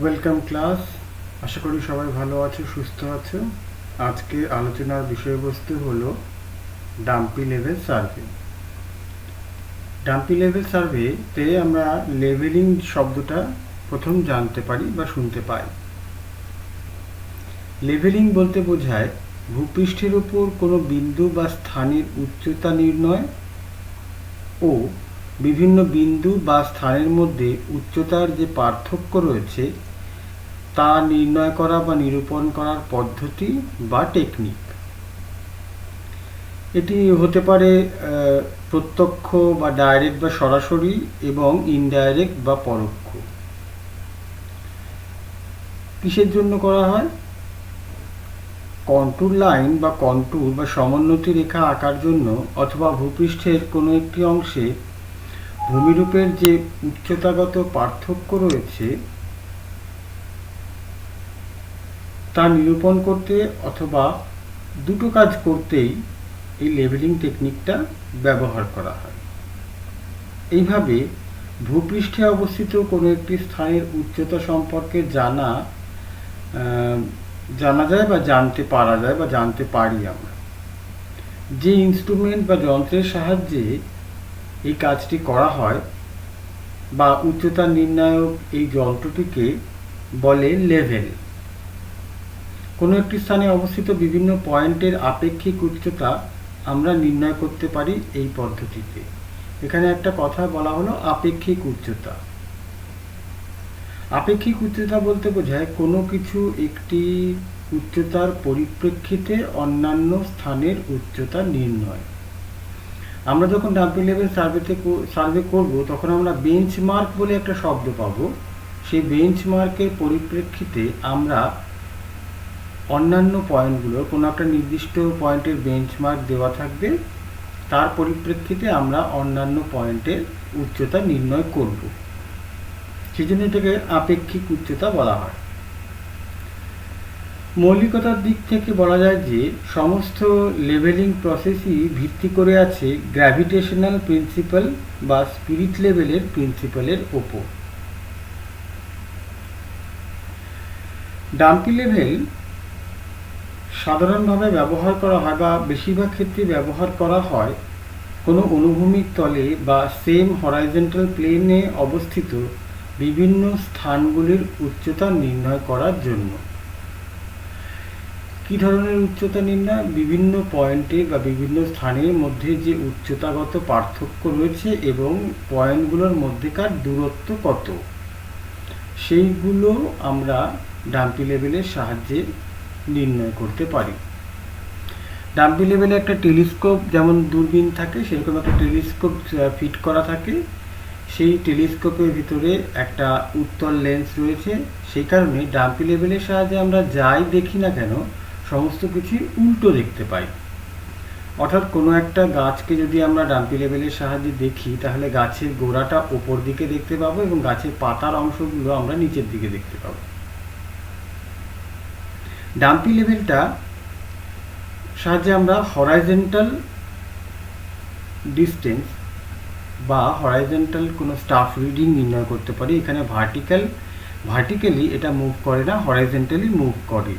Welcome class. আশা করি সবাই ভালো আছো, সুস্থ আছো। আজকে আলোচনার বিষয়বস্তু হলো dumpy level survey. Dumpy level সার্ভেতে আমরা লেভেলিং শব্দটা প্রথম জানতে পারি বা শুনতে পাই। লেভেলিং বলতে বোঝায় ভূপৃষ্ঠের উপর কোনো বিন্দু বা স্থানের উচ্চতা নির্ণয় ও বিভিন্ন বিন্দু বা স্থানের মধ্যে উচ্চতার যে পার্থক্য রয়েছে তা নির্ণয় করা বা নিরূপণ করার পদ্ধতি বা টেকনিক। এটি হতে পারে প্রত্যক্ষ বা ডাইরেক্ট বা সরাসরি এবং ইনডাইরেক্ট বা পরোক্ষ। কিসের জন্য করা হয়? কন্ট্যুর লাইন বা কন্ট্যুর বা সমোন্নতি রেখা আঁকার জন্য, অথবা ভূপৃষ্ঠের কোনো একটি অংশে ভূমিরূপের যে উচ্চতাগত পার্থক্য রয়েছে তা নিরূপণ করতে, অথবা দুটো কাজ করতেই এই লেভেলিং টেকনিকটা ব্যবহার করা হয়। এইভাবে ভূপৃষ্ঠে অবস্থিত কোনো একটি স্থানের উচ্চতা সম্পর্কে জানা যায় বা জানতে পারা যায় বা জানতে পারি আমরা। যে ইনস্ট্রুমেন্ট বা যন্ত্রের সাহায্যে এই কাজটি করা হয় বা উচ্চতা নির্ণায়ক এই যন্ত্রটিকে বলে লেভেল। কোনো একটি স্থানে অবস্থিত বিভিন্ন পয়েন্টের আপেক্ষিক উচ্চতা আমরা নির্ণয় করতে পারি এই পদ্ধতিতে। এখানে একটা কথা বলা হলো আপেক্ষিক উচ্চতা। আপেক্ষিক উচ্চতা বলতে বোঝায় কোনো কিছু একটি উচ্চতার পরিপ্রেক্ষিতে অন্যান্য স্থানের উচ্চতা নির্ণয়। আমরা যখন ডাম্পি লেভেল সার্ভে করব তখন আমরা বেঞ্চমার্ক বলে একটা শব্দ পাবো। সেই বেঞ্চমার্কের পরিপ্রেক্ষিতে আমরা অন্যান্য পয়েন্টগুলো, কোনো একটা নির্দিষ্ট পয়েন্টের বেঞ্চমার্ক দেওয়া থাকবে, তার পরিপ্রেক্ষিতে আমরা অন্যান্য পয়েন্টের উচ্চতা নির্ণয় করব। সেই জন্য এটাকে আপেক্ষিক উচ্চতা বলা হয়। মৌলিকতার দিক থেকে বলা যায় যে সমস্ত লেভেলিং প্রসেসই ভিত্তি করে আছে গ্র্যাভিটেশনাল প্রিন্সিপাল বা স্পিরিট লেভেলের প্রিন্সিপালের ওপর। ডাম্পি লেভেল সাধারণভাবে ব্যবহার করা হয় বা বেশিরভাগ ক্ষেত্রে ব্যবহার করা হয় কোনো অনুভূমিক তলে বা সেম হরাইজন্টাল প্লেনে অবস্থিত বিভিন্ন স্থানগুলির উচ্চতা নির্ণয় করার জন্য। কী ধরনের উচ্চতা নির্ণয়? বিভিন্ন পয়েন্টে বা বিভিন্ন স্থানের মধ্যে যে উচ্চতাগত পার্থক্য রয়েছে এবং পয়েন্টগুলোর মধ্যেকার দূরত্ব কত, সেইগুলো আমরা ডাম্পি লেভেলের সাহায্যে নির্ণয় করতে পারি। ডাম্পি লেভেলে একটা টেলিস্কোপ, যেমন দূরবীন থাকে সেরকম একটা টেলিস্কোপ ফিট করা থাকে। সেই টেলিস্কোপের ভিতরে একটা উত্তল লেন্স রয়েছে। সেই কারণে ডাম্পি লেভেলের সাহায্যে আমরা যাই দেখি না কেন সমস্ত কিছুই উল্টো দেখতে পাই। অর্থাৎ কোনো একটা গাছকে যদি আমরা ডাম্পি লেভেলের সাহায্যে দেখি তাহলে গাছের গোড়াটা ওপর দিকে দেখতে পাবো এবং গাছের পাতার অংশগুলো আমরা নিচের দিকে দেখতে পাবো। ডাম্পি লেভেলটা সাহায্যে আমরা হরাইজন্টাল ডিস্টেন্স বা হরাইজন্টাল কোনো স্টাফ রিডিং নির্ণয় করতে পারি। এখানে ভার্টিক্যালি এটা মুভ করে না, হরাইজন্টালি মুভ করে।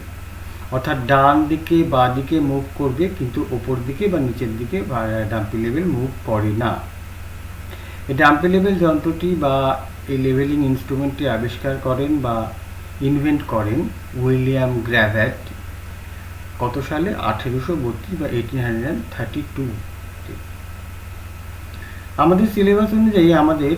অর্থাৎ ডান দিকে বা দিকে মুভ করবে, কিন্তু ওপর দিকে বা নিচের দিকে ডাম্পি লেভেল মুভ করে না। এই ডাম্পি লেভেল যন্ত্রটি বা এই লেভেলিং ইনস্ট্রুমেন্টটি আবিষ্কার করেন বা ইনভেন্ট করেন উইলিয়াম গ্র্যাভেট। কত সালে? 1832 বা 1832। আমাদের সিলেবাস অনুযায়ী আমাদের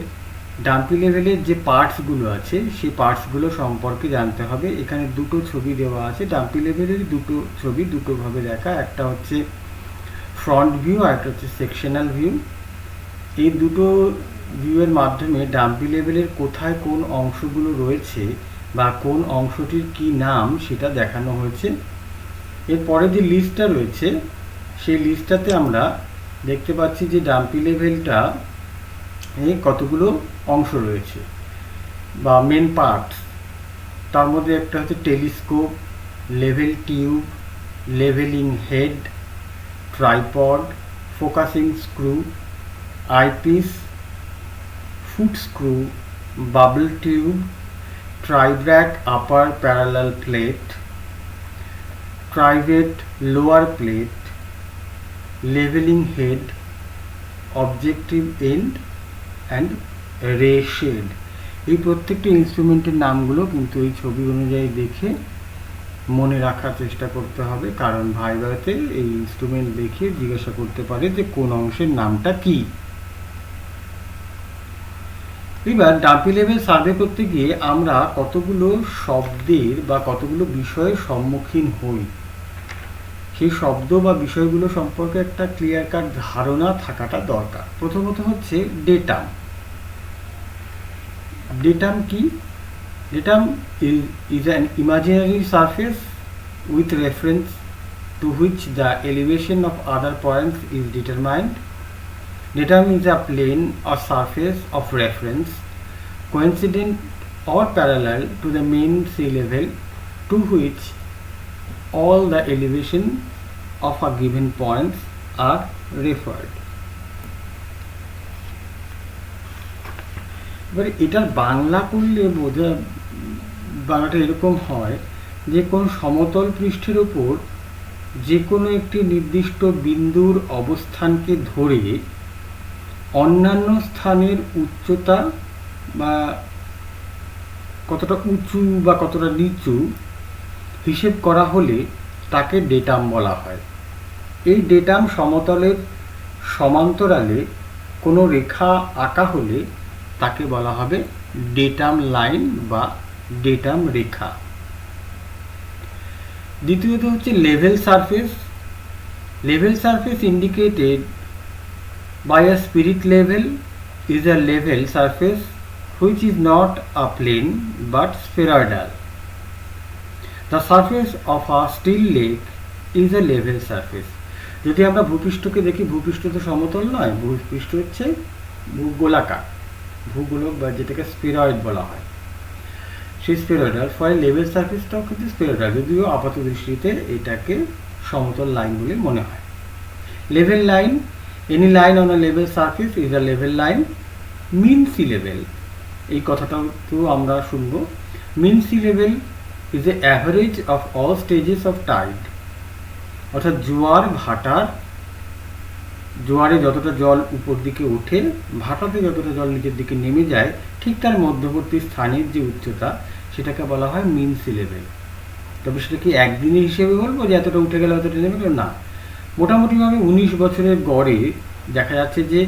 ডাম্পি লেভেলের যে পার্টসগুলো আছে সেই পার্টসগুলো সম্পর্কে জানতে হবে। এখানে দুটো ছবি দেওয়া আছে। ডাম্পি লেভেলের দুটো ছবি দুটোভাবে দেখা, একটা হচ্ছে ফ্রন্ট ভিউ আর একটা হচ্ছে সেকশনাল ভিউ। এই দুটো ভিউয়ের মাধ্যমে ডাম্পি লেভেলের কোথায় কোন অংশগুলো রয়েছে বা কোন অংশটির কি নাম সেটা দেখানো হয়েছে। এরপরে যে লিস্টটা রয়েছে সেই লিস্টটাতে আমরা দেখতে পাচ্ছি যে ডাম্পি লেভেলটা কতগুলো অংশ রয়েছে বা মেন পার্টস। তার মধ্যে একটা হচ্ছে telescope, level tube, levelling head, tripod, focusing screw, eyepiece, foot screw, bubble tube, tribrach upper parallel plate, trivet lower plate, levelling head, objective end and ray shade. এই প্রত্যেকটি ইনস্ট্রুমেন্টের নামগুলো কিন্তু এই ছবি অনুযায়ী দেখে মনে রাখার চেষ্টা করতে হবে, কারণ ভাইভাতে এই ইনস্ট্রুমেন্ট দেখে জিজ্ঞাসা করতে পারে যে কোন অংশের নামটা কি। এবার ডাম্পি লেভেল সার্ভে করতে গিয়ে আমরা কতগুলো শব্দের বা কতগুলো বিষয়ের সম্মুখীন হই, সেই শব্দ বা বিষয়গুলো সম্পর্কে একটা ক্লিয়ার কাট ধারণা থাকাটা দরকার। প্রথমত হচ্ছে ডেটাম। ডেটাম কি? Datum is an imaginary surface with reference to which the elevation of other points is determined. Datum is a plane or surface of reference coincident or parallel to the main sea level to which all the elevation of a given points are referred. এবার এটার বাংলা করলে বোঝা, বাংলাটা এরকম হয় যে কোন সমতল পৃষ্ঠের উপর যে কোনো একটি নির্দিষ্ট বিন্দুর অবস্থানকে ধরে অন্যান্য স্থানের উচ্চতা বা কতটা উঁচু বা কতটা নিচু হিসেব করা হলে তাকে ডেটাম বলা হয়। এই ডেটাম সমতলের সমান্তরালে কোনো রেখা আঁকা হলে তাকে বলা হবে ডেটাম লাইন বা ডেটাম রেখা। দ্বিতীয়ত হচ্ছে level surface. Level surface indicated by a spirit level is a level surface which is not a plane but spheroidal. The surface of a still lake is a level surface. যদি আমরা ভূপৃষ্ঠকে দেখি, ভূপৃষ্ঠ তো সমতল নয়, ভূপৃষ্ঠ হচ্ছে গোলাকার, ভূগোলক বা যেটাকে স্ফেরয়েড বলা হয়, সেই স্ফেরয়েডাল। ফলে লেভেল সারফেসটাও কিন্তু স্ফেরয়েডাল, যদিও আপাত দৃষ্টিতে এটাকে সমতল লাইন বলে মনে হয়। Level line, any line on a level surface is a level line. Mean sea level, এই কথাটাও তো আমরা শুনবো। Mean sea level is the average of all stages of tide. অর্থাৎ জোয়ার ভাটার, জোয়ারে যতটা জল উপর দিকে ওঠে, ভাটাতে যতটা জল নিচের দিকে নেমে যায়, ঠিক তার মধ্যবর্তী স্থানের যে উচ্চতা সেটাকে বলা হয় মিন সি লেভেল। তবে সেটা কি একদিনের হিসেবে বলবো যে এতটা উঠে গেলে এতটা নেমে গেল? না, মোটামুটিভাবে 19 বছরের গড়ে দেখা যাচ্ছে যে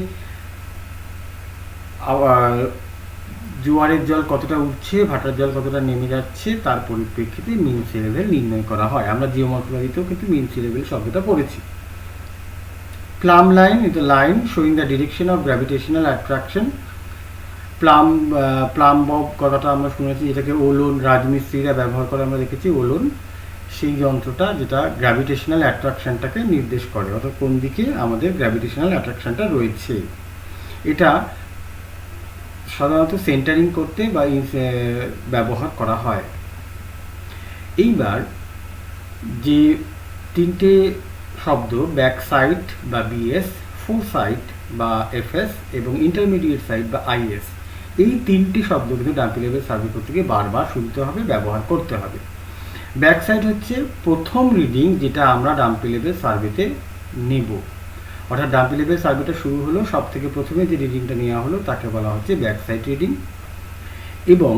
জোয়ারের জল কতটা উঠছে, ভাটার জল কতটা নেমে যাচ্ছে, তার পরিপ্রেক্ষিতে মিন সি লেভেল নির্ণয় করা হয়। আমরা জিওমর্ফোলজিতেও কিন্তু মিন সি লেভেল শব্দটা পড়েছি। Plum line is a line showing the direction of gravitational attraction. Plum Bob কথাটা আমরা শুনেছি, যেটাকে ওলন রাজমিস্ত্রিরা ব্যবহার করে আমরা দেখেছি। ওলন সেই যন্ত্রটা যেটা গ্র্যাভিটেশনাল অ্যাট্রাকশনটাকে নির্দেশ করে, অর্থাৎ কোন দিকে আমাদের গ্র্যাভিটেশনাল অ্যাট্রাকশনটা রয়েছে। এটা সাধারণত সেন্টারিং করতে বা ব্যবহার করা হয়। এইবার যে তিনটে শব্দ ব্যাক সাইড বা বিএস, ফোর সাইড বা এফএস এবং ইন্টারমিডিয়েট সাইড বা আইএস, এই তিনটি শব্দ কিন্তু ডাম্পি লেভেল সার্ভে করতে গিয়ে বারবার শুনতে হবে, ব্যবহার করতে হবে। ব্যাক সাইড হচ্ছে প্রথম রিডিং যেটা আমরা ডাম্পি লেভেল সার্ভেতে নেব, অর্থাৎ ডাম্পি লেভেল সার্ভেটা শুরু হলো, সব থেকে প্রথমে যে রিডিংটা নেওয়া হলো তাকে বলা হচ্ছে ব্যাক সাইড রিডিং। এবং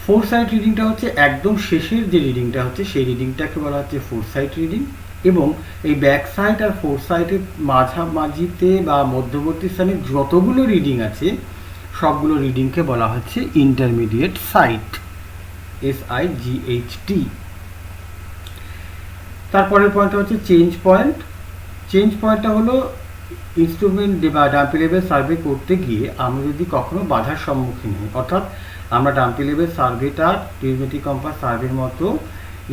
ফোর সাইড রিডিংটা হচ্ছে একদম শেষের যে রিডিংটা হচ্ছে সেই রিডিংটাকে বলা হচ্ছে ফোর সাইড রিডিং। এবং এই ব্যাক সাইড আর ফোর সাইডের মাঝামাঝিতে বা মধ্যবর্তী স্থানে যতগুলো রিডিং আছে সবগুলো রিডিংকে বলা হচ্ছে ইন্টারমিডিয়েট সাইট, SIGHT। তারপরের পয়েন্টটা হচ্ছে চেঞ্জ পয়েন্ট। চেঞ্জ পয়েন্টটা হলো ইনস্ট্রুমেন্ট বা ডাম্পি লেভেল সার্ভে করতে গিয়ে আমরা যদি কখনো বাধার সম্মুখীন হই, অর্থাৎ আমরা ডাম্পি লেভেল সার্ভেটা ট্রিগোনোমেট্রিক কম্পাস সার্ভের মতো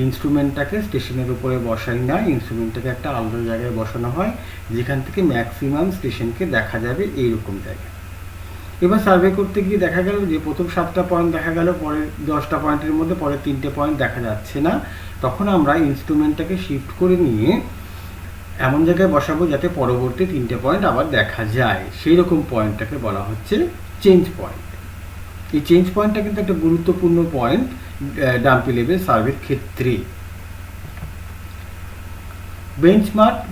ইনস্ট্রুমেন্টটাকে স্টেশনের উপরে বসাই না, ইনস্ট্রুমেন্টটাকে একটা আলাদা জায়গায় বসানো হয় যেখান থেকে ম্যাক্সিমাম স্টেশনকে দেখা যাবে এইরকম জায়গায়। এবার সার্ভে করতে গিয়ে দেখা গেল যে প্রথম 7টা পয়েন্ট দেখা গেল, পরের 10টা পয়েন্টের মধ্যে পরের 3টে পয়েন্ট দেখা যাচ্ছে না, তখন আমরা ইনস্ট্রুমেন্টটাকে শিফট করে নিয়ে এমন জায়গায় বসাবো যাতে পরবর্তী 3টে পয়েন্ট আবার দেখা যায়, সেই রকম পয়েন্টটাকে বলা হচ্ছে চেঞ্জ পয়েন্ট। এই চেঞ্জ পয়েন্টটা কিন্তু একটা গুরুত্বপূর্ণ পয়েন্ট ডাম্পি লেভেল সার্ভের ক্ষেত্রে।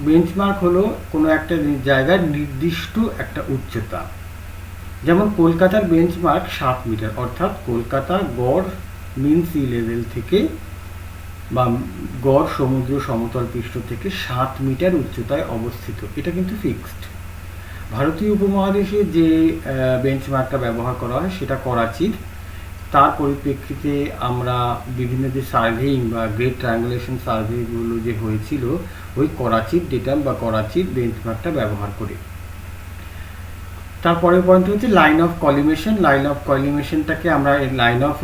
বেঞ্চমার্ক হলো কোনো একটা জায়গার নির্দিষ্ট একটা উচ্চতা। যেমন কলকাতার বেঞ্চমার্ক 7 মিটার, অর্থাৎ কলকাতা গড় মিন সি লেভেল থেকে বা গড় সমুদ্র সমতল পৃষ্ঠ থেকে 7 মিটার উচ্চতায় অবস্থিত। এটা কিন্তু ফিক্সড। ভারতীয় উপমহাদেশে যে বেঞ্চমার্কটা ব্যবহার করা হয় সেটা করাচির। তার পরিপ্রেক্ষিতে আমরা বিভিন্ন যে সার্ভেইং বা গ্রেট ট্রায়াঙ্গুলেশন সার্ভেগুলো যে হয়েছিল ওই করাচির ডেটাম বা করাচির বেঞ্চমার্কটা ব্যবহার করে। তারপরের পয়েন্ট হচ্ছে line of collimation. Line of কলিমেশনটাকে আমরা লাইন অফ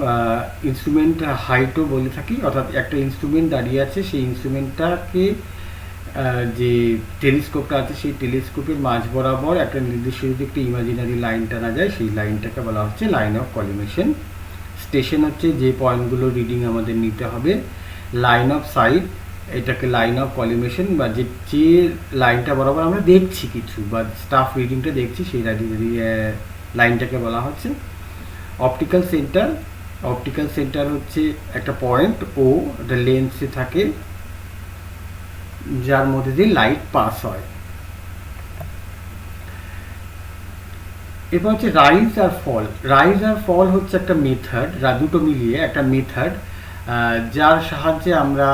ইনস্ট্রুমেন্ট হাইটও বলে থাকি, অর্থাৎ একটা ইনস্ট্রুমেন্ট দাঁড়িয়ে আছে, সেই ইনস্ট্রুমেন্টটাকে যে টেলিস্কোপটা আছে সেই টেলিস্কোপের মাঝ বরাবর একটা নির্দিষ্ট যদি একটা ইমাজিনারি লাইন টানা যায় সেই লাইনটাকে বলা হচ্ছে লাইন অফ কলিমেশন। স্টেশন হচ্ছে যে পয়েন্টগুলো রিডিং আমাদের নিতে হবে। লাইন অফ সাইট, এটাকে লাইন অফ কলিমেশন বা যে লাইনটা বরাবর আমরা দেখছি কিছু বা স্টাফ রিডিংটা দেখছি সেই লাইনটাকে বলা হচ্ছে। অপটিক্যাল সেন্টার হচ্ছে একটা পয়েন্ট ও একটা লেন্সে থাকে যার মধ্যে দিয়ে লাইট পাস হয়। এরপর হচ্ছে রাইজ আর ফল হচ্ছে একটা মেথড, দুটো মিলিয়ে একটা মেথড যার সাহায্যে আমরা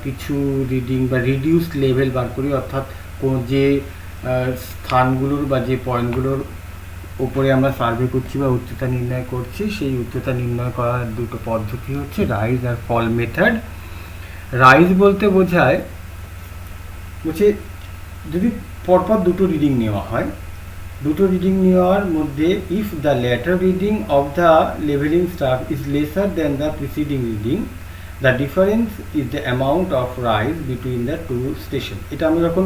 কিছু রিডিং বা রিডিউসড লেভেল বার করি, অর্থাৎ যে স্থানগুলোর বা যে পয়েন্টগুলোর উপরে আমরা সার্ভে করছি বা উচ্চতা নির্ণয় করছি সেই উচ্চতা নির্ণয় করার দুটো পদ্ধতি হচ্ছে রাইজ আর ফল মেথড। রাইজ বলতে বোঝায় যদি পরপর দুটো রিডিং নেওয়া হয়, দুটো রিডিং নেওয়ার মধ্যে if the latter reading of the leveling staff is laser then the preceding reading, the difference is the amount of rise between the two station. এটা আমরা যখন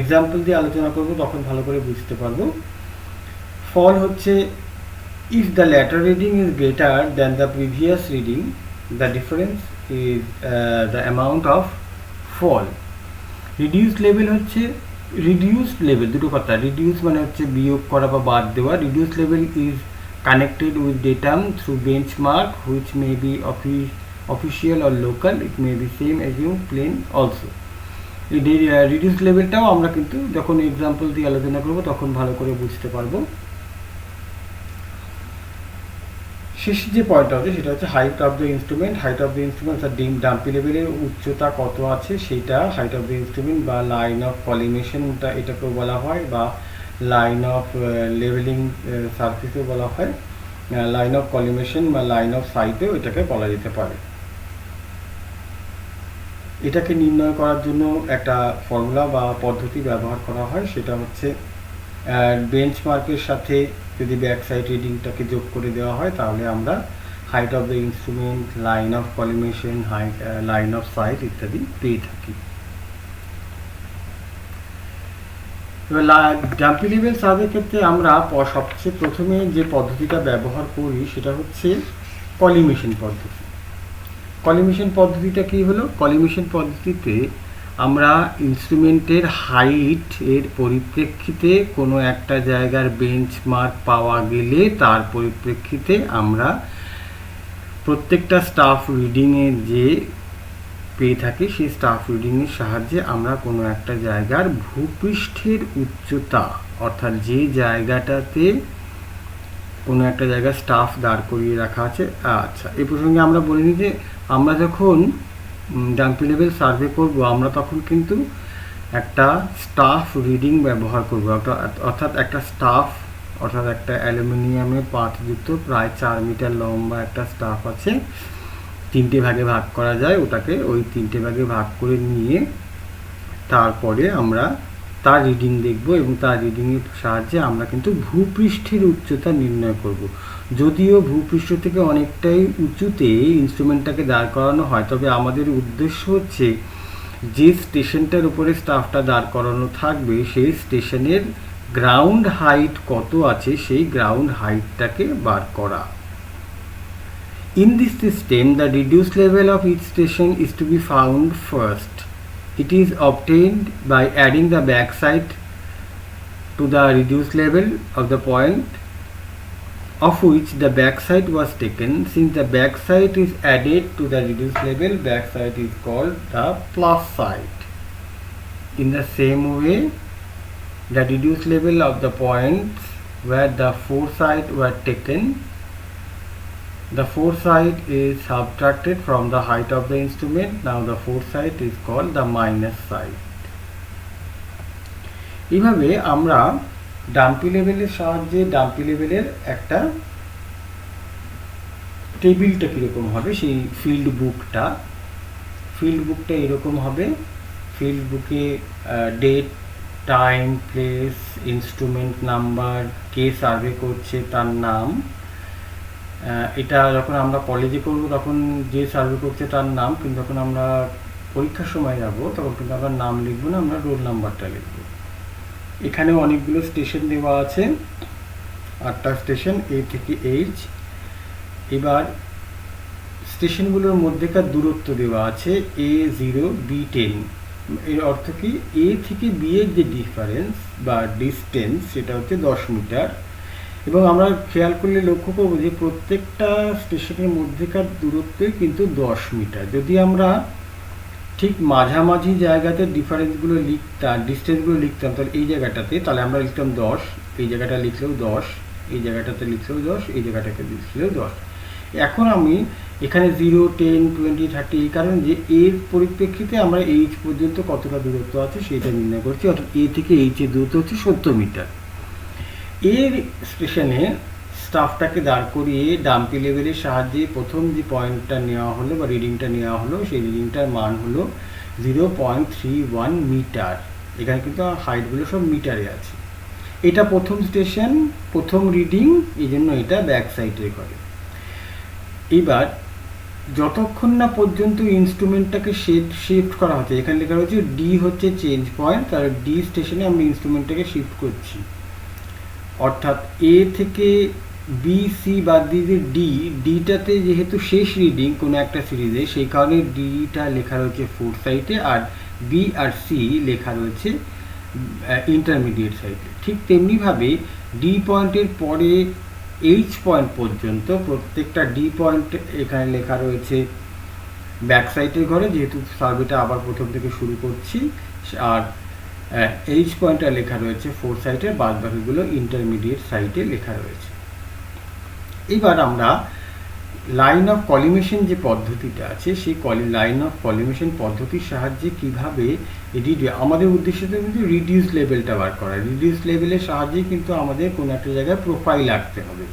এক্সাম্পল দিয়ে আলোচনা করব তখন ভালো করে বুঝতে পারবো। ফল হচ্ছে if the latter reading is greater than the previous reading, the difference is the amount of fall. Reduced level হচ্ছে দুটো কথা, রিডিউস মানে হচ্ছে বিয়োগ করা বা বাদ দেওয়া। Reduced level is connected with datum through benchmark which may be official or local, it may be same assume plane also. এই রিডিউসড লেভেলটাও আমরা কিন্তু যখন এক্সাম্পল দিয়ে আলোচনা করব তখন ভালো করে বুঝতে পারবো। শেষ যে পয়েন্টটা হচ্ছে সেটা হচ্ছে হাইট অফ দ্য ইনস্ট্রুমেন্ট। অর্থাৎ ডাম্পি লেভেলের উচ্চতা কত আছে সেইটা হাইট অফ দ্য ইনস্ট্রুমেন্ট বা লাইন অফ কলিমেশনটা এটাকেও বলা হয় বা লাইন অফ লেভেলিং সার্ফেসও বলা হয়। লাইন অফ কলিমেশন বা লাইন অফ সাইটেও এটাকে বলা যেতে পারে। এটাকে নির্ণয় করার জন্য একটা ফর্মুলা বা পদ্ধতি ব্যবহার করা হয়, সেটা হচ্ছে বেঞ্চমার্কের সাথে যদি ব্যাক সাইড রিডিংটাকে যোগ করে দেওয়া হয় তাহলে আমরা height of the instrument, line of collimation, line of site ইত্যাদি পেয়ে থাকি। এবার ডাম্পি লেভেল সার্ভের ক্ষেত্রে আমরা সবচেয়ে প্রথমে যে পদ্ধতিটা ব্যবহার করি সেটা হচ্ছে কলিমেশন পদ্ধতি। কলিমেশন পদ্ধতিটা কী হলো? কলিমেশন পদ্ধতিতে আমরা ইনস্ট্রুমেন্টের হাইট এর পরিপ্রেক্ষিতে কোনো একটা জায়গার বেঞ্চমার্ক পাওয়া গেলে তার পরিপ্রেক্ষিতে আমরা প্রত্যেকটা স্টাফ রিডিংয়ের যে পেয়ে থাকি সেই স্টাফ রিডিংয়ের সাহায্যে আমরা কোনো একটা জায়গার ভূপৃষ্ঠের উচ্চতা, অর্থাৎ যে জায়গাটাতে কোনো একটা জায়গায় স্টাফ দাঁড় করিয়ে রাখা আছে। আচ্ছা, এই প্রসঙ্গে আমরা বলিনি যে আমরা যখন ডাম্পি লেভেল সার্ভে করব আমরা তখন কিন্তু একটা স্টাফ রিডিং ব্যবহার করব, অর্থাৎ একটা অ্যালুমিনিয়ামের পাতযুক্ত প্রায় 4 মিটার লম্বা একটা স্টাফ আছে, 3টে ভাগে ভাগ করা যায়, ওটাকে ওই 3টে ভাগে ভাগ করে নিয়ে তারপরে আমরা তার রিডিং দেখব এবং তার রিডিংয়ের সাহায্যে আমরা কিন্তু ভূপৃষ্ঠের উচ্চতা নির্ণয় করব। যদিও ভূপৃষ্ঠ থেকে অনেকটাই উঁচুতে ইনস্ট্রুমেন্টটাকে দাঁড় করানো হয়, তবে আমাদের উদ্দেশ্য হচ্ছে যে স্টেশনটার উপরে স্টাফটা দাঁড় করানো থাকবে সেই স্টেশনের গ্রাউন্ড হাইট কত আছে সেই গ্রাউন্ড হাইটটাকে বার করা। In this system, the reduced level of each station is to be found first. It is obtained by adding the backside to the reduced level of the point of which the backside was taken. Since the backside is added to the reduced level, backside is called the plus side. In the same way, the reduced level of the points where the foreside were taken, the foreside is subtracted from the height of the instrument. Now the foreside is called the minus side. এইভাবে আমরা dumpy লেভেলের সাহায্যে dumpy লেভেলের একটা টেবিলটা কীরকম হবে সেই ফিল্ড বুকটা এরকম হবে। ফিল্ড বুকে date, time, place, instrument number, কে সার্ভে করছে তার নাম, এটা যখন আমরা কলেজে করব তখন যে সার্ভে করছে তার নাম, কিন্তু যখন আমরা পরীক্ষার সময় যাব তখন কিন্তু আমরা নাম লিখব না, আমরা রোল নাম্বারটা লিখব। এখানে অনেকগুলো স্টেশন দেওয়া আছে, 8টা স্টেশন A থেকে H। এবার স্টেশনগুলোর মধ্যেকার দূরত্ব দেওয়া আছে A0 B10। এর অর্থ কি, A থেকে B এর যে ডিফারেন্স বা ডিস্টেন্স সেটা হচ্ছে 10 মিটার। এবং আমরা খেয়াল করলে লক্ষ্য করব যে প্রত্যেকটা স্টেশনের মধ্যেকার দূরত্বই কিন্তু 10 মিটার। যদি আমরা ঠিক মাঝামাঝি জায়গাতে ডিফারেন্সগুলো লিখতাম, ডিস্টেন্সগুলো লিখতাম, তাহলে এই জায়গাটাতে তাহলে আমরা লিখতাম 10, এই জায়গাটা লিখলেও 10, এই জায়গাটাতে লিখলেও 10, এই জায়গাটাকে লিখলেও 10। এখন আমি এখানে 0, 10, 20, 30 এই কারণে যে এর পরিপ্রেক্ষিতে আমরা H পর্যন্ত কতটা দূরত্ব আছে সেটা নির্ণয় করছি, অর্থাৎ A থেকে H এর দূরত্ব হচ্ছে 70 মিটার। এর স্টেশনে স্টাফটাকে দাঁড় করিয়ে ডাম্পি লেভেলের সাহায্যে প্রথম যে পয়েন্টটা নেওয়া হলো বা রিডিংটা নেওয়া হলো সেই রিডিংটার মান হলো 0.31 মিটার। এখানে কিন্তু হাইটগুলো সব মিটারে আছে। এটা প্রথম স্টেশন, প্রথম রিডিং, এই জন্য এটা ব্যাক সাইডে করে। এবার যতক্ষণ না পর্যন্ত ইনস্ট্রুমেন্টটাকে শিফট করা হচ্ছে, এখানে লেখা হচ্ছে ডি হচ্ছে চেঞ্জ পয়েন্ট, তাহলে ডি স্টেশনে আমরা ইনস্ট্রুমেন্টটাকে শিফট করছি। অর্থাৎ এ থেকে বি সি বাদ দিয়ে ডিটাতে যেহেতু শেষ রিডিং কোনো একটা সিরিজে, সেই কারণে ডিটা লেখা রয়েছে ফোর সাইডে আর বি আর সি লেখা রয়েছে ইন্টারমিডিয়েট সাইডে। ঠিক তেমনিভাবে ডি পয়েন্টের পরে এইচ পয়েন্ট পর্যন্ত প্রত্যেকটা ডি পয়েন্ট এখানে লেখা রয়েছে ব্যাক সাইডের ঘরে, যেহেতু সার্ভেটা আবার প্রথম থেকে শুরু করছি। আর এইচ পয়েন্টটা লেখা রয়েছে ফোর সাইডে, বাদ বাকিগুলো ইন্টারমিডিয়েট সাইডে লেখা রয়েছে। এবার আমরা লাইন অফ কলিমেশন যে পদ্ধতিটা আছে সেই লাইন অফ কলিমেশন পদ্ধতির সাহায্যে কীভাবে আমাদের উদ্দেশ্য কিন্তু রিডিউস লেভেলটা বার করা। রিডিউস লেভেলের সাহায্যে কিন্তু আমাদের কোনো একটা জায়গায় প্রোফাইল আঁকতে হবে।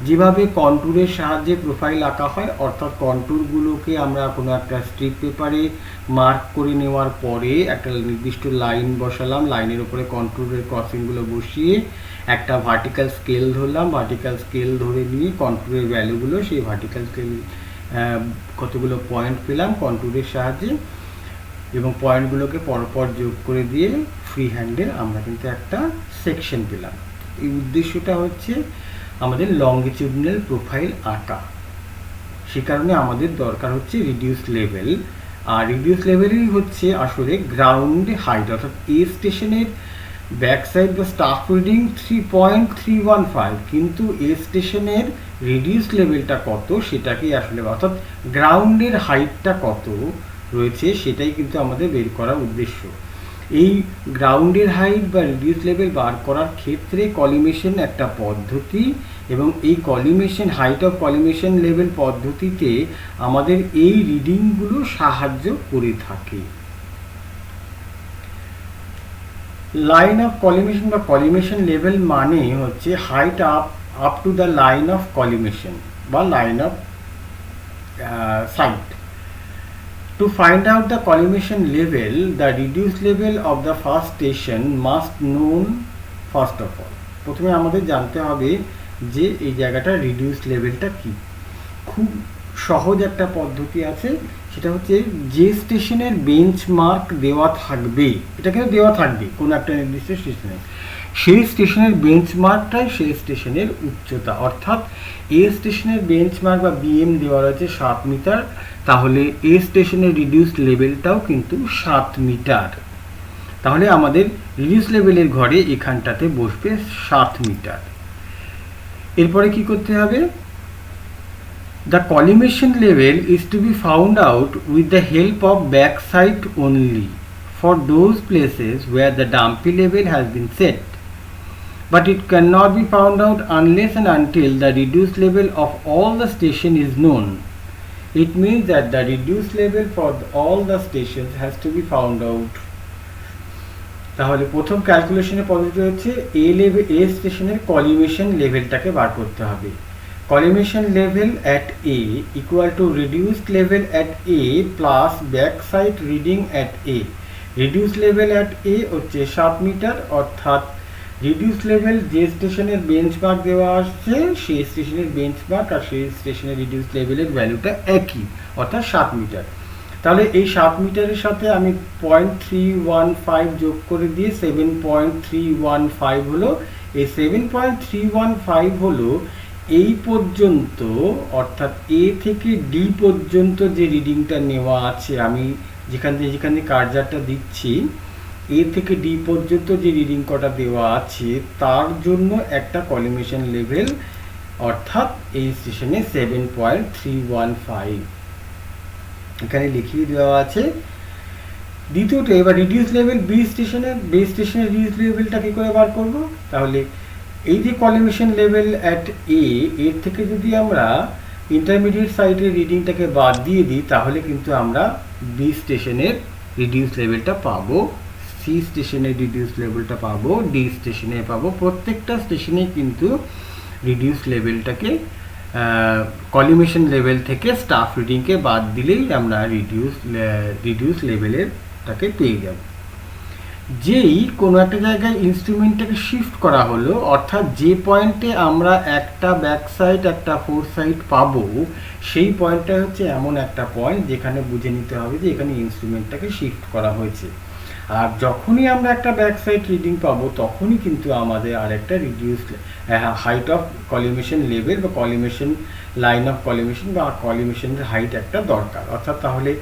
যেভাবে কন্ট্যুরের সাহায্যে প্রোফাইল আঁকা হয়, অর্থাৎ কন্ট্যুরগুলোকে আমরা কোনো একটা স্ট্রিপ পেপারে মার্ক করে নেওয়ার পরে একটা নির্দিষ্ট লাইন বসালাম, লাইনের উপরে কন্ট্যুরের ক্রসিংগুলো বসিয়ে একটা ভার্টিক্যাল স্কেল ধরলাম, ভার্টিক্যাল স্কেল ধরে নিয়ে কন্ট্যুরের ভ্যালুগুলো সেই ভার্টিক্যাল স্কেল কতগুলো পয়েন্ট পেলাম কন্ট্যুরের সাহায্যে, এবং পয়েন্টগুলোকে পরপর যোগ করে দিয়ে ফ্রি হ্যান্ডে আমরা কিন্তু একটা সেকশন পেলাম। এই উদ্দেশ্যটা হচ্ছে আমাদের লংগিটিউডিনাল প্রোফাইল আঁকা। সে কারণে আমাদের দরকার হচ্ছে রিডিউস লেভেল। আর রিডিউস লেভেলই হচ্ছে আসলে গ্রাউন্ড হাইট, অর্থাৎ এ স্টেশনের ব্যাক সাইড বা স্টাফ রিডিং 3.315, কিন্তু এ স্টেশনের রিডিউস লেভেলটা কত সেটাকেই আসলে, অর্থাৎ গ্রাউন্ডের হাইটটা কত রয়েছে সেটাই কিন্তু আমাদের বের করার উদ্দেশ্য। এই গ্রাউন্ডের হাইট বা রিডিউস লেভেল বার করার ক্ষেত্রে কলিমেশন একটা পদ্ধতি, এবং এই collimation height of collimation level পদ্ধতিতে আমাদের এই রিডিংগুলো সাহায্য করে থাকে। লাইন অফ কলিমেশন বা কলিমেশন লেভেল মানে হচ্ছে height up to the line of collimation বা line of sight. To find out the collimation level, the reduced level of the first station must known first of all. প্রথমে আমাদের জানতে হবে যে এই জায়গাটা রিডিউস লেভেলটা কি। খুব সহজ একটা পদ্ধতি আছে, সেটা হচ্ছে যে স্টেশনের বেঞ্চমার্ক দেওয়া থাকবে, এটা কিন্তু দেওয়া থাকবে কোনো একটা নির্দিষ্ট স্টেশনে, সেই স্টেশনের বেঞ্চমার্কটাই সেই স্টেশনের উচ্চতা। অর্থাৎ এ স্টেশনের বেঞ্চমার্ক বা বিএম দেওয়া রয়েছে 7 মিটার, তাহলে এ স্টেশনের রিডিউস লেভেলটাও কিন্তু 7 মিটার। তাহলে আমাদের রিডিউস লেভেলের ঘরে এখানটাতে বসবে 7 মিটার। এরপরে কি করতে হবে, the collimation level is to be found out with the help of backside only for those places where the dumpy level has been set, but it cannot be found out unless and until the reduced level of all the station is known. It means that the reduced level for all the stations has to be found out. তাহলে প্রথম ক্যালকুলেশনের পদ্ধতি হচ্ছে এ স্টেশনের collimation লেভেলটাকে বার করতে হবে। Collimation level at A equal to reduced level at A plus back side reading at a. Reduce level at এ হচ্ছে 7 metre, অর্থাৎ reduce level যে স্টেশনের বেঞ্চমার্ক দেওয়া আসছে সেই স্টেশনের বেঞ্চমার্ক আর সেই স্টেশনের রিডিউস লেভেলের ভ্যালুটা একই, অর্থাৎ 7 মিটার। তাহলে এই 7 মিটারের সাথে আমি 0.315 যোগ করে দিয়ে 7.315 হলো। এই 7.315 হলো এই পর্যন্ত, অর্থাৎ এ থেকে ডি পর্যন্ত যে রিডিংটা নেওয়া আছে, আমি যেখানে কার্জারটা দিচ্ছি এ থেকে ডি পর্যন্ত যে রিডিং কটা দেওয়া আছে তার জন্য একটা কলিমেশন লেভেল, অর্থাৎ এই স্টেশনে 7.315 এখানে লিখিয়ে দেওয়া আছে। দ্বিতীয়টা এবার রিডিউস লেভেল বি স্টেশনের রিডিউস লেভেলটা কি করে বার করব, তাহলে এই যে কলিমেশন লেভেল অ্যাট এ এর থেকে যদি আমরা ইন্টারমিডিয়েট সাইডের রিডিংটাকে বাদ দিয়ে দিই তাহলে কিন্তু আমরা বি স্টেশনের রিডিউস লেভেলটা পাবো, সি স্টেশনের রিডিউস লেভেলটা পাবো, ডি স্টেশনে পাবো। প্রত্যেকটা স্টেশনে কিন্তু রিডিউস লেভেলটাকে কলিমেশন লেভেল থেকে স্টাফ রিডিংকে বাদ দিলেই আমরা রিডিউস লেভেলেরটাকে পেয়ে যাব। যেই কোনো একটা জায়গায় ইনস্ট্রুমেন্টটাকে শিফট করা হলো, অর্থাৎ যে পয়েন্টে আমরা একটা ব্যাক সাইড একটা ফোর সাইড পাবো সেই পয়েন্টটা হচ্ছে এমন একটা পয়েন্ট যেখানে বুঝে নিতে হবে যে এখানে ইনস্ট্রুমেন্টটাকে শিফট করা হয়েছে। আর যখনই আমরা একটা ব্যাক সাইড রিডিং পাবো তখনই কিন্তু আমাদের আরেকটা reduce height of collimation level বা কলিমেশন লাইন অফ কলিমেশন বা কলিমেশনের হাইট একটা দরকার। অর্থাৎ তাহলে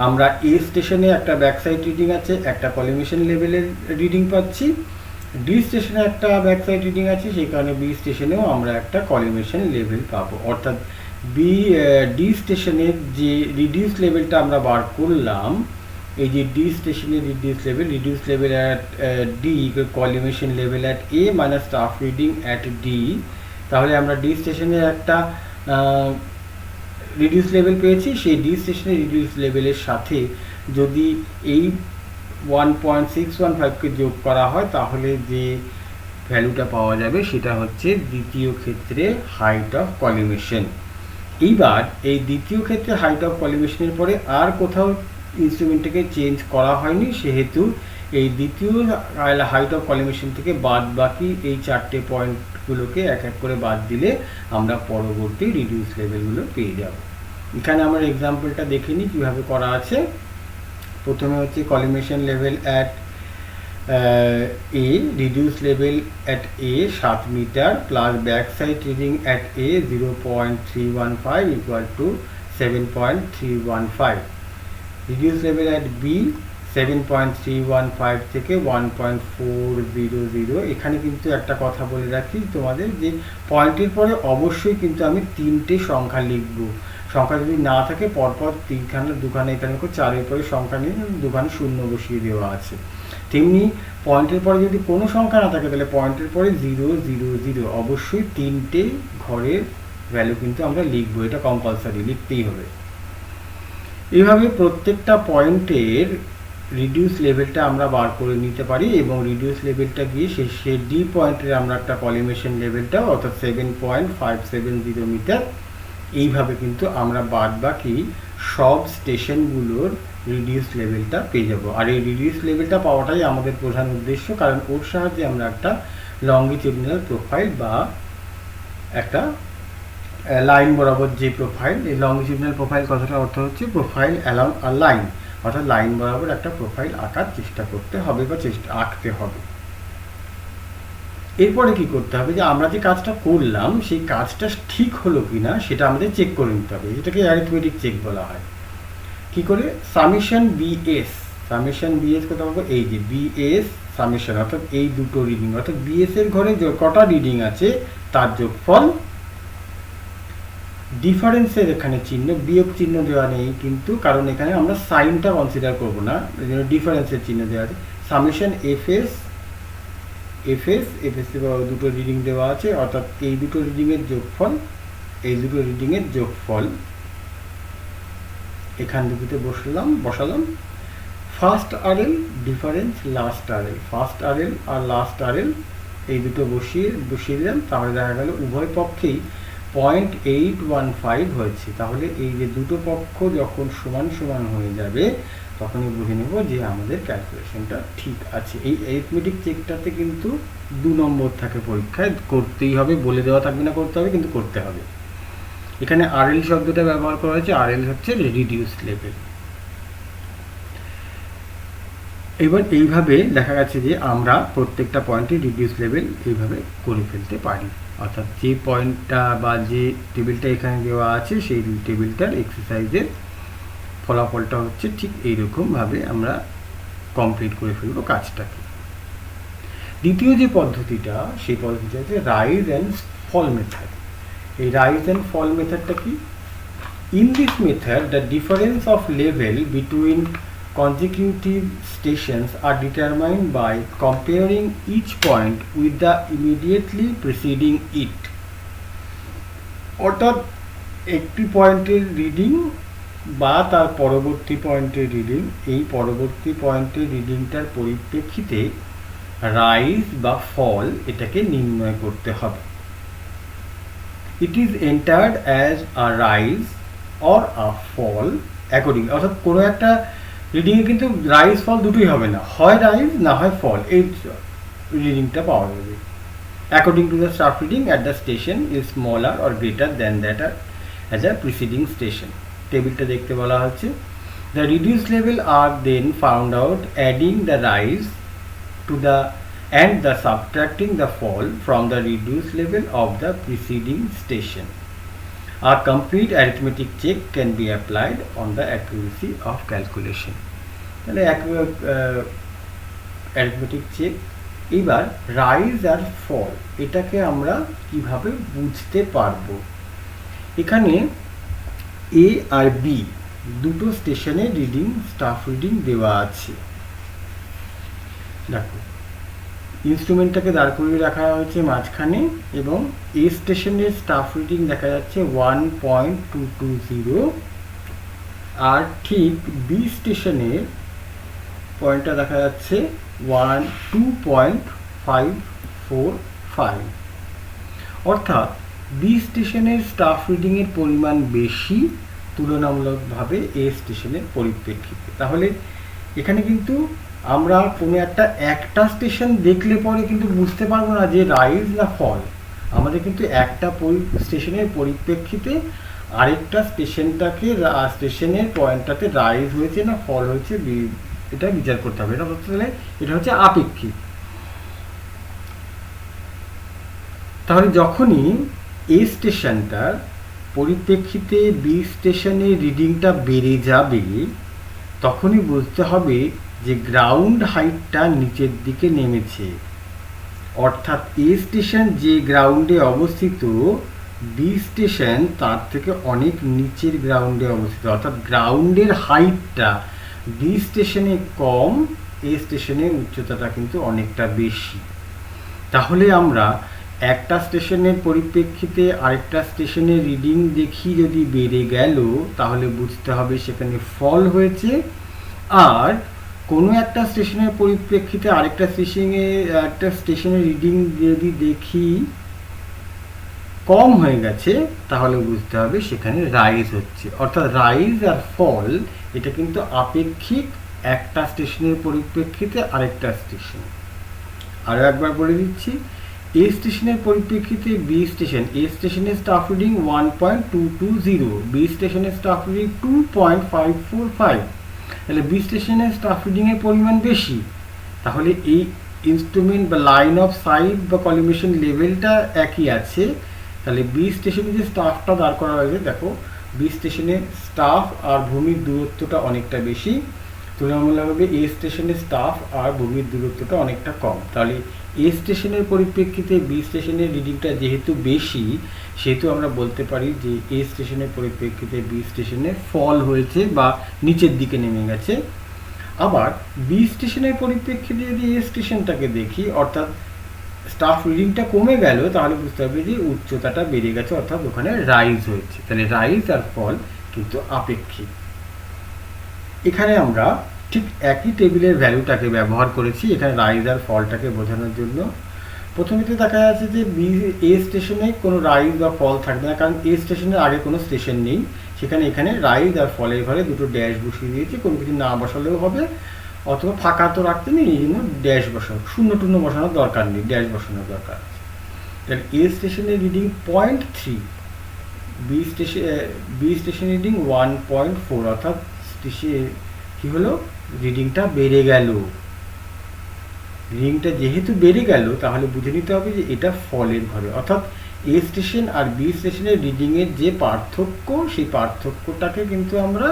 আমরা এ স্টেশনে একটা ব্যাক সাইড রিডিং আছে, একটা কলিমেশন লেভেলের রিডিং পাচ্ছি, ডি স্টেশনে একটা ব্যাক সাইড রিডিং আছে, সেই কারণে বি স্টেশনেও আমরা একটা কলিমেশন লেভেল পাবো। অর্থাৎ ডি স্টেশনের যে রিডিউস লেভেলটা আমরা বার করলাম, এই যে ডি স্টেশনের reduce level at D collimation level at A minus staff reading at D, তাহলে আমরা ডি স্টেশনের একটা রিডিউস লেভেল পেয়েছি। সেই ডি স্টেশনের রিডিউস লেভেলের সাথে যদি এই 1.615কে যোগ করা হয় তাহলে যে ভ্যালুটা পাওয়া যাবে সেটা হচ্ছে দ্বিতীয় ক্ষেত্রে হাইট অফ কলিমেশন। এইবার এই দ্বিতীয় ক্ষেত্রে হাইট অফ কলিমেশনের পরে আর কোথাও ইনস্ট্রুমেন্টটাকে চেঞ্জ করা হয়নি, সেহেতু এই দ্বিতীয় হাইট অফ কলিমেশন থেকে বাদ বাকি এই 4টে পয়েন্টগুলোকে এক এক করে বাদ দিলে আমরা পরবর্তী রিডিউস লেভেলগুলো পেয়ে যাব। এখানে আমার এক্সাম্পলটা দেখে নিই কীভাবে করা আছে। প্রথমে হচ্ছে collimation level at a, reduce level at a 7 metre plus back side reading at a 0.315 equal to 7.315। Reduce level at b 7.315 থেকে 1.400। এখানে কিন্তু একটা কথা বলে রাখি তোমাদের, যে পয়েন্টের পরে অবশ্যই কিন্তু আমি 3টে সংখ্যা লিখব। সংখ্যা যদি না থাকে পরপর 2খানে এখানে 4-এর পরে সংখ্যা নিয়ে 2খানে শূন্য বসিয়ে দেওয়া আছে। তেমনি পয়েন্টের পরে যদি কোনো সংখ্যা না থাকে তাহলে পয়েন্টের পরে 0 0 0 অবশ্যই 3টে ঘরের ভ্যালু কিন্তু আমরা লিখবো, এটা কম্পালসারি লিখতেই হবে। এইভাবে প্রত্যেকটা পয়েন্টের রিডিউস লেভেলটা আমরা বার করে নিতে পারি এবং রিডিউস লেভেলটা গিয়ে সেই ডি পয়েন্টের আমরা একটা কলিমেশন লেভেলটা অর্থাৎ 7.570 মিটার, এইভাবে কিন্তু আমরা বাদ বাকি সব স্টেশনগুলোর রিডিউস লেভেলটা পেয়ে যাব। আর এই রিডিউস লেভেলটা পাওয়াটাই আমাদের প্রধান উদ্দেশ্য, কারণ ওর সাহায্যে আমরা একটা লঙ্গিটিউডিনাল প্রোফাইল বা একটা লাইন বরাবর যে প্রোফাইল, এই লঙ্গিটিউডিনাল প্রোফাইল কথাটা অর্থ হচ্ছে প্রোফাইল অ্যালং আ লাইন, অর্থাৎ লাইন বরাবর একটা প্রোফাইল আঁকার চেষ্টা করতে হবে বা আঁকতে হবে। এরপরে কি করতে হবে, যে আমরা যে কাজটা করলাম সেই কাজটা ঠিক হলো কিনা সেটা আমাদের চেক করে নিতে হবে, যেটাকে অ্যারিথমেটিক চেক বলা হয়। কি করে, সামেশন বিএস কোথাও বলবো, এই যে বিএস সামেশন, অর্থাৎ এই দুটো রিডিং, অর্থাৎ বিএস এর ঘরে কটা রিডিং আছে তার যোগফল। ডিফারেন্সের এখানে চিহ্ন, বিয়োগ চিহ্ন দেওয়া নেই কিন্তু, কারণ এখানে আমরা সাইনটা কনসিডার করব না, এই জন্য ডিফারেন্সের চিহ্ন দেওয়া আছে। সামেশন এফএস দুটো রিডিং দেওয়া আছে, অর্থাৎ এই দুটো রিডিংয়ের যোগফল, এই দুটো রিডিংয়ের যোগফল এখান দুটোতে বসালাম। First RL difference last RL, first RL আর লাস্ট আরএল এই দুটো বসিয়ে দিলাম। তাহলে দেখা গেল উভয় পক্ষেই 0.815 হয়েছে। তাহলে এই যে দুটো পক্ষ যখন সমান সমান হয়ে যাবে তখনই বুঝে নেব যে আমাদের ক্যালকুলেশনটা ঠিক আছে। এই অ্যারিথমেটিক চেকটাতে কিন্তু 2 নম্বর থাকে পরীক্ষায়, করতেই হবে, বলে দেওয়া থাকবে না করতে হবে, কিন্তু করতে হবে। এখানে আরএল শব্দটা ব্যবহার করা হয়েছে, আরএল হচ্ছে রিডিউস লেভেল। এবার এইভাবে দেখা গেছে যে আমরা প্রত্যেকটা পয়েন্টে রিডিউস লেভেল এইভাবে করে ফেলতে পারি, অর্থাৎ যে পয়েন্টটা বা যে টেবিলটা এখানে দেওয়া আছে সেই টেবিলটার এক্সারসাইজের ফলাফলটা হচ্ছে ঠিক এইরকমভাবে আমরা কমপ্লিট করে ফেলবো কাজটাকে। দ্বিতীয় যে পদ্ধতিটা, সেই পদ্ধতিটা হচ্ছে রাইজ অ্যান্ড ফল মেথড। এই রাইজ অ্যান্ড ফল মেথডটা কি? In this method the difference of level between consecutive stations are determined by comparing each point with the immediately preceding it. অর্থাৎ একটি পয়েন্টের রিডিং বা তার পরবর্তী পয়েন্টের রিডিং, এই পরবর্তী পয়েন্টের রিডিংটার পরিপ্রেক্ষিতে রাইজ বা ফল এটাকে নির্ণয় করতে হবে। It is entered as a rise or a fall according, অর্থাৎ কোনো একটা রিডিংয়ে কিন্তু রাইজ ফল দুটোই হবে না, হয় রাইজ না হয় ফল, এই রিডিংটা পাওয়া যাবে। According to the staff reading at the station is smaller or greater than that as a preceding station. টেবিলটা দেখতে বলা হচ্ছে। The reduce level are then found out adding the rise to the and the subtracting the fall from the reduced level of the preceding station. A complete arithmetic check can be applied on the accuracy of calculation. তাহলে arithmetic check। এবার rise আর ফল এটাকে আমরা কিভাবে বুঝতে পারবো? এখানে এ আর B দুটো স্টেশনে রিডিং, স্টাফ রিডিং দেওয়া আছে। দেখো ইনস্ট্রুমেন্টটাকে দাঁড় করিয়ে রাখা হয়েছে মাঝখানে এবং এ স্টেশনের স্টাফ রিডিং দেখা যাচ্ছে 1.220 আর ঠিক বি স্টেশনের পয়েন্টটা দেখা যাচ্ছে 2.545। অর্থাৎ বি স্টেশনের স্টাফ রিডিংয়ের পরিমাণ বেশি তুলনামূলকভাবে এ স্টেশনের পরিপ্রেক্ষিতে। তাহলে এখানে কিন্তু আমরা কোনো একটা স্টেশন দেখলে পরে কিন্তু বুঝতে পারবো না যে রাইজ না ফল। আমাদের কিন্তু একটা স্টেশনের পরিপ্রেক্ষিতে আরেকটা স্টেশনের পয়েন্টটাতে রাইজ হয়েছে না ফল হয়েছে এটা বিচার করতে হবে। এটা হচ্ছে আপেক্ষিক। তাহলে যখনই এ স্টেশনটার পরিপ্রেক্ষিতে বি স্টেশনের রিডিংটা বেড়ে যাবে তখনই বুঝতে হবে যে গ্রাউন্ড হাইটটা নিচের দিকে নেমেছে। অর্থাৎ এ স্টেশন যে গ্রাউন্ডে অবস্থিত, বি স্টেশন তার থেকে অনেক নিচের গ্রাউন্ডে অবস্থিত। অর্থাৎ গ্রাউন্ডের হাইটটা বি স্টেশনে কম, এ স্টেশনে উচ্চতাটা কিন্তু অনেকটা বেশি। তাহলে আমরা একটা স্টেশনের পরিপ্রেক্ষিতে আরেকটা স্টেশনের রিডিং দেখি যদি বেড়ে গেল তাহলে বুঝতে হবে সেখানে ফল হয়েছে। আর কোনো একটা স্টেশনের পরিপ্রেক্ষিতে আরেকটা স্টেশনের রিডিং যদি দেখি কম হয়ে গেছে তাহলে বুঝতে হবে সেখানে রাইজ হচ্ছে। অর্থাৎ রাইজ আর ফল এটা কিন্তু আপেক্ষিক একটা স্টেশনের পরিপ্রেক্ষিতে আরেকটা স্টেশন। আরও একবার বলে দিচ্ছি, এ স্টেশনের পরিপ্রেক্ষিতে বি স্টেশন, এ স্টেশনের স্টাফ রিডিং 1.220, বি স্টেশনের স্টাফ রিডিং 2.545। তাহলে বি স্টেশনের স্টাফ রিডিংয়ের পরিমাণ বেশি। তাহলে এই ইনস্ট্রুমেন্ট বা লাইন অফ সাইট বা কলিমেশন লেভেলটা একই আছে। তাহলে বি স্টেশনে যে স্টাফটা দাঁড় করা হয়েছে, দেখো বি স্টেশনে স্টাফ আর ভূমির দূরত্বটা অনেকটা বেশি, তো তুলনামূলকভাবে এ স্টেশনের স্টাফ আর বগির দূরত্বটা অনেকটা কম। তাহলে এ স্টেশনের পরিপ্রেক্ষিতে বি স্টেশনের রিডিংটা যেহেতু বেশি, সেহেতু আমরা বলতে পারি যে এ স্টেশনের পরিপ্রেক্ষিতে বি স্টেশনে ফল হয়েছে বা নিচের দিকে নেমে গেছে। আবার বি স্টেশনের পরিপ্রেক্ষিতে যদি এ স্টেশনটাকে দেখি, অর্থাৎ স্টাফ রিডিংটা কমে গেল, তাহলে বুঝতে হবে যে উচ্চতাটা বেড়ে গেছে, অর্থাৎ ওখানে রাইজ হয়েছে। তাহলে রাইজ আর ফল কিন্তু আপেক্ষিক। এখানে আমরা ঠিক একই টেবিলের ভ্যালুটাকে ব্যবহার করেছি এখানে রাইজ আর ফলটাকে বোঝানোর জন্য। প্রথমে তো দেখা যাচ্ছে যে এ স্টেশনে কোনো রাইজ বা ফল থাকবে না, কারণ এ স্টেশনের আগে কোনো স্টেশন নেই। সেখানে এখানে রাইজ আর ফলের ঘরে দুটো ড্যাশ বসিয়ে দিয়েছি, কোনো কিছু না বসালেও হবে, অথবা ফাঁকা তো রাখতে নেই, এই জন্য ড্যাশ বসানো, শূন্য টূন্য বসানোর দরকার নেই, ড্যাশ বসানোর দরকার আছে। তাহলে এ স্টেশনের রিডিং 0.3, বি স্টেশন রিডিং 1.4, অর্থাৎ কি হলো, রিডিংটা বেড়ে গেল। রিডিংটা যেহেতু বেড়ে গেল, তাহলে বুঝে নিতে হবে যে এটা ফলের ঘরে, অর্থাৎ এ স্টেশন আর বি স্টেশনের রিডিংয়ের যে পার্থক্য, সেই পার্থক্যটাকে কিন্তু আমরা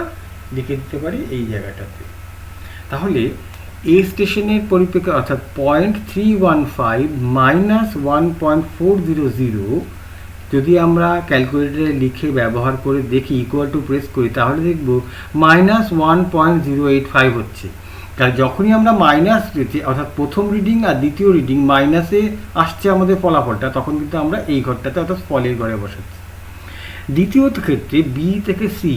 লিখে দিতে পারি এই জায়গাটাতে। তাহলে এ স্টেশনের পরিপ্রেক্ষিতে অর্থাৎ 0.315 মাইনাস 1.400 যদি আমরা ক্যালকুলেটরে লিখে ব্যবহার করে দেখি, ইকুয়াল টু প্রেস করি, তাহলে দেখব মাইনাস 1.085 হচ্ছে। তাহলে যখনই আমরা মাইনাস পেয়েছি, অর্থাৎ প্রথম রিডিং আর দ্বিতীয় রিডিং মাইনাসে আসছে আমাদের ফলাফলটা, তখন কিন্তু আমরা এই ঘরটাতে অর্থাৎ ফলের ঘরে বসাচ্ছি। দ্বিতীয়ত ক্ষেত্রে বি থেকে সি,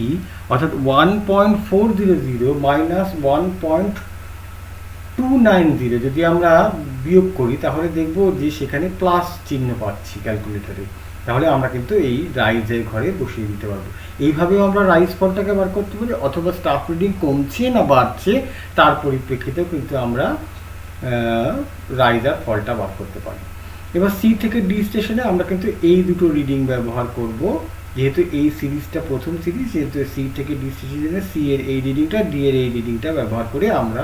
অর্থাৎ 1.400 মাইনাস 1.290 যদি আমরা বিয়োগ করি, তাহলে দেখব যে সেখানে প্লাস চিহ্ন পাচ্ছি ক্যালকুলেটরে। তাহলে আমরা কিন্তু এই রাইজের ঘরে বসিয়ে দিতে পারবো। এইভাবেও আমরা রাইজ ফলটাকে বার করতে পারি, অথবা স্টাফ রিডিং কমছে না বাড়ছে তার পরিপ্রেক্ষিতেও কিন্তু আমরা রাইজ আর ফলটা বার করতে পারি। এবার সি থেকে ডি স্টেশনে আমরা কিন্তু এই দুটো রিডিং ব্যবহার করব, যেহেতু এই সিরিজটা প্রথম সিরিজ, যেহেতু সি থেকে ডি স্টেশনে সি এর এই রিডিংটা, ডি এর এই রিডিংটা ব্যবহার করে আমরা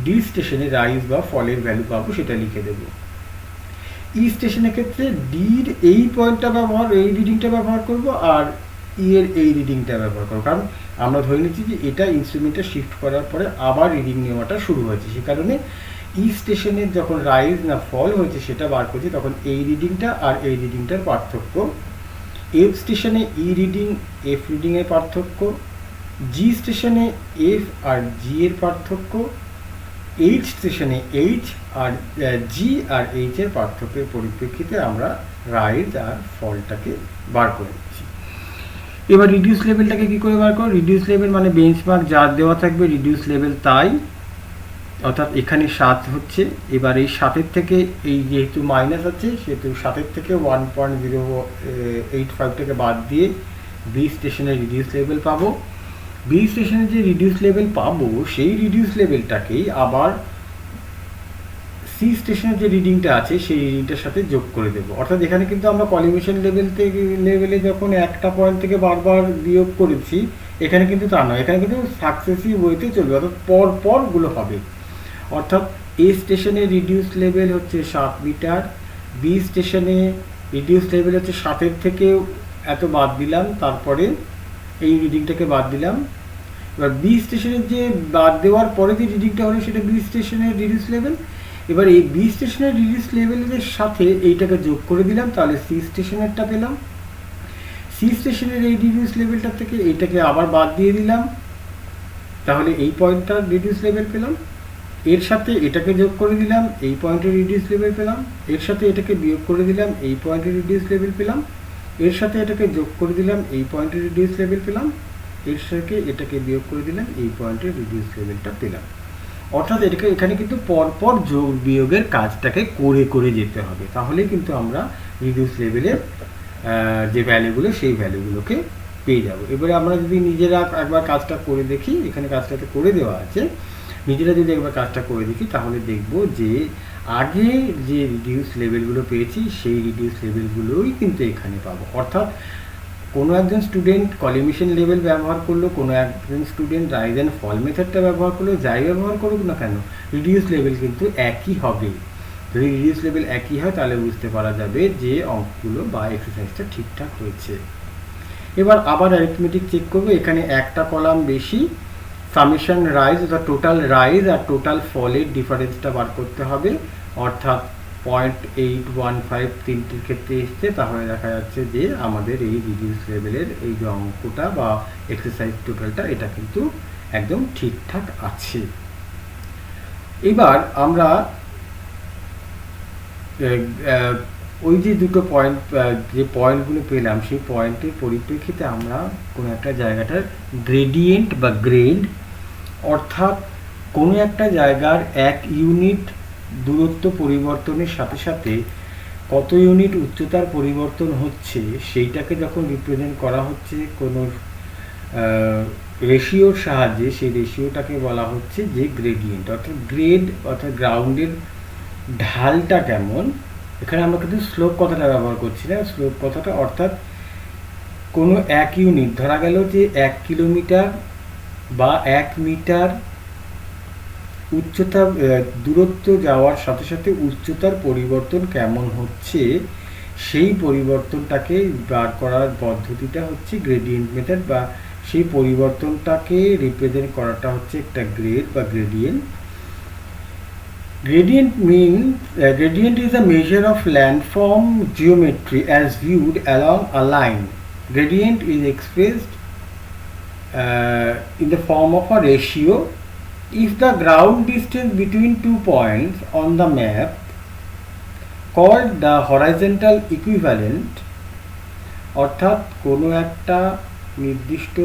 ডি স্টেশনে রাইজ বা ফলের ভ্যালু পাবো, সেটা লিখে দেবো। ই স্টেশনের ক্ষেত্রে ডির এই পয়েন্টটা ব্যবহার, এই রিডিংটা ব্যবহার করব, আর ই এর এই রিডিংটা ব্যবহার করবো, কারণ আমরা ধরে নিচ্ছি যে এটা ইনস্ট্রুমেন্টটা শিফট করার পরে আবার রিডিং নেওয়াটা শুরু হয়েছে। সে কারণে ই স্টেশনের যখন রাইজ না ফল হয়েছে সেটা বার করছি, তখন এই রিডিংটা আর এই রিডিংটার পার্থক্য। এফ স্টেশনে ই রিডিং এফ রিডিংয়ের পার্থক্য, জি স্টেশনে এফ আর জি এর পার্থক্য, এইচ স্টেশনে এইচ আর জি আর এইচ এর পার্থক্যের পরিপ্রেক্ষিতে আমরা রাইজ আর ফলটাকে বার করে দিচ্ছি। এবার রিডিউস লেভেলটাকে কি করে বার করো? রিডিউস লেভেল মানে বেঞ্চমার্ক যা দেওয়া থাকবে রিডিউস লেভেল তাই, অর্থাৎ এখানে 7 হচ্ছে। এবার এই 7-এর থেকে এই যেহেতু মাইনাস আছে, সেহেতু 7-এর থেকে 1.085টাকে বাদ দিয়ে বি স্টেশনের রিডিউস লেভেল পাবো। বি স্টেশনে যে রিডিউস লেভেল পাবো, সেই রিডিউস লেভেলটাকেই আবার সি স্টেশনের যে রিডিংটা আছে সেই রিডিংটার সাথে যোগ করে দেবো। অর্থাৎ এখানে কিন্তু আমরা কলিমেশন লেভেলে যখন একটা পয়েন্ট থেকে বারবার বিয়োগ করেছি, এখানে কিন্তু তা নয়, এখানে কিন্তু সাকসেসিভ ওয়েতে চলবে, অর্থাৎ পরগুলো হবে। অর্থাৎ এ স্টেশনে রিডিউস লেভেল হচ্ছে 7 মিটার, বি স্টেশনে রিডিউস লেভেল হচ্ছে 7-এর থেকে এত বাদ দিলাম, তারপরে এই রিডিংটাকে বাদ দিলাম। এবার বি স্টেশনের যে বাদ দেওয়ার পরে যে রিডিংটা হলো সেটা বি স্টেশনের রিডিউস লেভেল। এবার এই বি স্টেশনের রিডিউস লেভেলের সাথে এইটাকে যোগ করে দিলাম, তাহলে সি স্টেশনেরটা পেলাম। সি স্টেশনের এই রিডিউস লেভেলটা থেকে এইটাকে আবার বাদ দিয়ে দিলাম, তাহলে এই পয়েন্টটার রিডিউস লেভেল পেলাম। এর সাথে এটাকে যোগ করে দিলাম, এই পয়েন্টের রিডিউস লেভেল পেলাম। এর সাথে এটাকে বিয়োগ করে দিলাম, এই পয়েন্টের রিডিউস লেভেল পেলাম। এর সাথে এটাকে যোগ করে দিলাম, এই পয়েন্টের রিডিউস লেভেল পেলাম। এর সাথে এটাকে বিয়োগ করে দিলাম, এই পয়েন্টের রিডিউস লেভেলটা পেলাম। অর্থাৎ এখানে কিন্তু পরপর যোগ বিয়োগের কাজটাকে করে করে যেতে হবে, তাহলেই কিন্তু আমরা রিডিউস লেভেলের যে ভ্যালুগুলো সেই ভ্যালুগুলোকে পেয়ে যাব। এবারে আমরা যদি নিজেরা একবার কাজটা করে দেখি, এখানে কাজটাতে করে দেওয়া আছে, নিজেরা যদি একবার কাজটা করে দেখি, তাহলে দেখব যে আগে যে রিডিউস লেভেলগুলো পেয়েছি সেই রিডিউস লেভেলগুলোই কিন্তু এখানে পাবো। অর্থাৎ কোনো একজন স্টুডেন্ট কলিমেশন লেভেল ব্যবহার করলো, কোনো একজন স্টুডেন্ট রাইজ অ্যান্ড ফল মেথডটা ব্যবহার করলো, যাই ব্যবহার করুক না কেন, রিডিউস লেভেল কিন্তু একই হবে। যদি রিডিউস লেভেল একই হয়, তাহলে বুঝতে পারা যাবে যে অঙ্কগুলো বা এক্সারসাইজটা ঠিকঠাক হয়েছে। এবার আবার অ্যারিথমেটিক চেক করবো। এখানে একটা কলাম বেশি, সামেশন রাইজ অর্থাৎ টোটাল রাইজ আর টোটাল ফলের ডিফারেন্সটা বার করতে হবে, অর্থাৎ 0.815 তিনটির ক্ষেত্রে এসছে, তাহলে দেখা যাচ্ছে যে আমাদের এই রিডিউস লেভেলের এই যে অঙ্কটা বা এক্সারসাইজ টোটালটা এটা কিন্তু একদম ঠিকঠাক আছে। এবার আমরা ওই যে দুটো পয়েন্ট, যে পয়েন্টগুলো পেলাম সেই পয়েন্টের পরিপ্রেক্ষিতে আমরা কোনো একটা জায়গাটার গ্রেডিয়েন্ট বা গ্রেড, অর্থাৎ কোনো একটা জায়গার 1 ইউনিট দূরত্ব পরিবর্তনের সাথে সাথে কত ইউনিট উচ্চতার পরিবর্তন হচ্ছে সেইটাকে যখন রিপ্রেজেন্ট করা হচ্ছে কোনো রেশিওর সাহায্যে, সেই রেশিওটাকে বলা হচ্ছে যে গ্রেডিয়েন্ট। অর্থাৎ গ্রেড অর্থাৎ গ্রাউন্ডের ঢালটা কেমন, এখানে আমরা কিন্তু স্লোপ কথাটা ব্যবহার করছি না। স্লোপ কথাটা অর্থাৎ কোনো 1 ইউনিট, ধরা গেল যে 1 কিলোমিটার বা 1 মিটার উচ্চতা দূরত্ব যাওয়ার সাথে সাথে উচ্চতার পরিবর্তন কেমন হচ্ছে, সেই পরিবর্তনটাকে বার করার পদ্ধতিটা হচ্ছে গ্রেডিয়েন্ট মেথড, বা সেই পরিবর্তনটাকে রিপ্রেজেন্ট করাটা হচ্ছে একটা গ্রেড বা gradient. Gradient is a measure of landform geometry as viewed along a line. Gradient is expressed in the form of a ratio. If the ground distance between 2 points on the map called the horizontal equivalent, অর্থাৎ কোনো একটা নির্দিষ্ট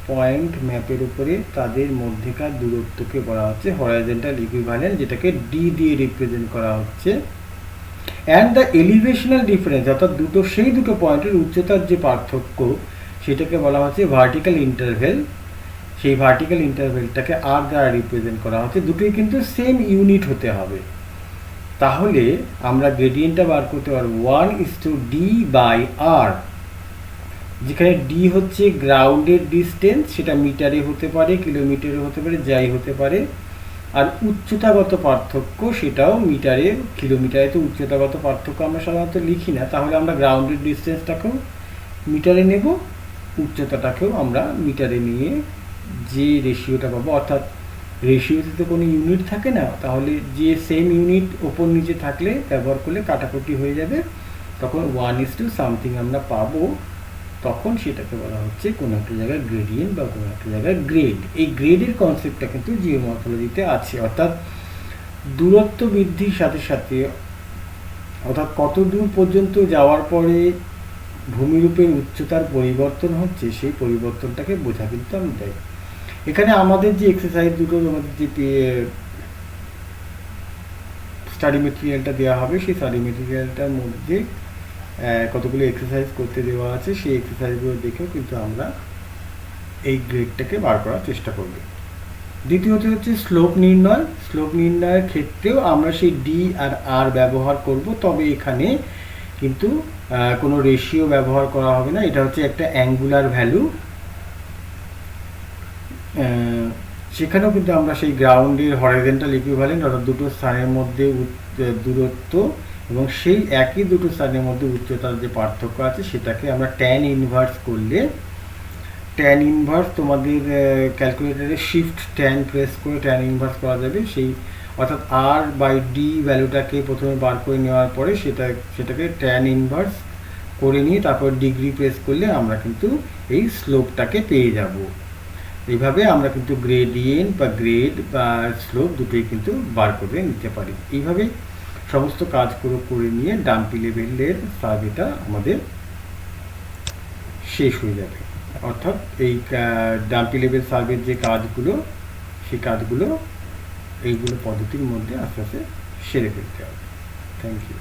point ম্যাপের উপরে তাদের মধ্যেকার দূরত্বকে বলা হচ্ছে হরাইজন্টাল ইকুইভ্যালেন্ট, যেটাকে ডি দিয়ে রিপ্রেজেন্ট করা হচ্ছে। অ্যান্ড দ্য এলিভেশনাল ডিফারেন্স, অর্থাৎ সেই দুটো পয়েন্টের উচ্চতার যে পার্থক্য সেটাকে বলা হচ্ছে ভার্টিক্যাল ইন্টারভেল। সেই ভার্টিক্যাল ইন্টারভেলটাকে আর দ্বারা রিপ্রেজেন্ট করা হচ্ছে। দুটোই কিন্তু সেম ইউনিট হতে হবে। তাহলে আমরা গ্রেডিয়েন্টটা বার করতে পারবো 1:d/r, যেখানে ডি হচ্ছে গ্রাউন্ডের ডিস্টেন্স, সেটা মিটারে হতে পারে, কিলোমিটারে হতে পারে, যাই হতে পারে। আর উচ্চতাগত পার্থক্য সেটাও মিটারে, কিলোমিটারে তো উচ্চতাগত পার্থক্য আমরা সাধারণত লিখি না, তাহলে আমরা গ্রাউন্ডের ডিস্টেন্সটাকেও মিটারে নেব, উচ্চতাটাকেও আমরা মিটারে নিয়ে যে রেশিওটা পাবো, অর্থাৎ রেশিওতে তো কোনো ইউনিট থাকে না, তাহলে যে সেম ইউনিট ওপর নিচে থাকলে ব্যবহার করলে কাটাকুটি হয়ে যাবে, তখন 1:something আমরা পাবো। তখন সেটাকে বলা হচ্ছে কোনো একটা জায়গায় গ্রেডিয়েন্ট বা কোনো একটা জায়গায় গ্রেড। এই গ্রেডের কনসেপ্টটা কিন্তু জিওমর্ফোলজিতে আছে, অর্থাৎ দূরত্ব বৃদ্ধির সাথে সাথে, অর্থাৎ কত দূর পর্যন্ত যাওয়ার পরে ভূমিরূপের উচ্চতার পরিবর্তন হচ্ছে, সেই পরিবর্তনটাকে বোঝা কিন্তু আমি দেয়। এখানে আমাদের যে এক্সারসাইজ দুটো, আমাদের যে স্টাডি মেটেরিয়ালটা দেওয়া হবে, সেই স্টাডি মেটেরিয়ালটার মধ্যে কতগুলো এক্সারসাইজ করতে দেওয়া আছে, সেই এক্সারসাইজগুলো দেখেও কিন্তু আমরা এই গ্রেডটাকে বার করার চেষ্টা করব। দ্বিতীয়ত হচ্ছে স্লোপ নির্ণয়। স্লোপ নির্ণয়ের ক্ষেত্রেও আমরা সেই ডি আর আর ব্যবহার করব, তবে এখানে কিন্তু কোনো রেশিও ব্যবহার করা হবে না। এটা হচ্ছে একটা অ্যাঙ্গুলার ভ্যালু। সেখানেও কিন্তু আমরা সেই গ্রাউন্ডের হরাইজন্টাল ইকুইভ্যালেন্ট, অর্থাৎ দুটো স্থানের মধ্যে দূরত্ব এবং সেই একই দুটো স্থানের মধ্যে উচ্চতার যে পার্থক্য আছে সেটাকে আমরা ট্যান ইনভার্স করলে, ট্যান ইনভার্স তোমাদের ক্যালকুলেটারে শিফট ট্যান প্রেস করে ট্যান ইনভার্স করা যাবে। সেই অর্থাৎ r/d ভ্যালুটাকে প্রথমে বার করে নেওয়ার পরে সেটাকে ট্যান ইনভার্স করে নিয়ে তারপর ডিগ্রি প্রেস করলে আমরা কিন্তু এই স্লোপটাকে পেয়ে যাব। এইভাবে আমরা কিন্তু গ্রেডিয়েন্ট বা গ্রেড বা স্লোপ দুটোই কিন্তু বার করে নিতে পারি। এইভাবে সমস্ত কাজগুলো করে নিয়ে ডাম্পি লেভেলের সার্ভেটা আমাদের শেষ হয়ে যাবে। অর্থাৎ এই ডাম্পি লেভেল সার্ভের যে কাজগুলো, সেই কাজগুলো এইগুলো পদ্ধতির মধ্যে আস্তে আস্তে সেরে ফেলতে হবে। Thank you.